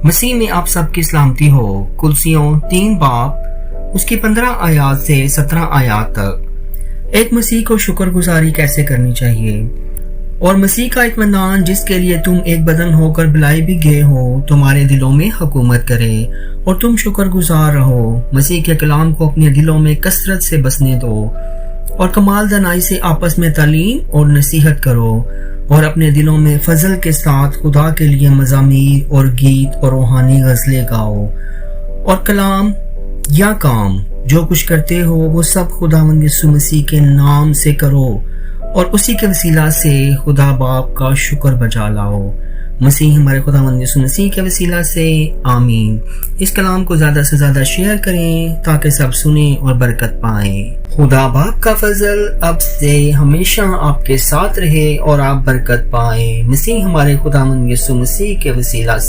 مسیح میں آپ سب کی سلامتی ہو۔ کلسیوں 3 باب اس کی 15 آیات سے 17 آیات تک۔ ایک مسیح کو شکر گزاری کیسے کرنی چاہیے؟ اور مسیح کا اطمینان جس کے لیے تم ایک بدن ہو کر بلائے بھی گئے ہو تمہارے دلوں میں حکومت کرے اور تم شکر گزار رہو۔ مسیح کے کلام کو اپنے دلوں میں کثرت سے بسنے دو اور کمال دانائی سے آپس میں تعلیم اور نصیحت کرو اور اپنے دلوں میں فضل کے ساتھ خدا کے لیے مزامیر اور گیت اور روحانی غزلیں گاؤ، اور کلام یا کام جو کچھ کرتے ہو وہ سب خداوند یسوع مسیح کے نام سے کرو اور اسی کے وسیلہ سے خدا باپ کا شکر بجا لاؤ۔ مسیح ہمارے خداوند یسوع مسیح کے وسیلہ سے آمین۔ اس کلام کو زیادہ سے زیادہ شیئر کریں تاکہ سب سنیں اور برکت پائیں۔ خدا باپ کا فضل اب سے ہمیشہ آپ کے ساتھ رہے اور آپ برکت پائیں۔ مسیح ہمارے خداوند یسوع مسیح کے وسیلہ سے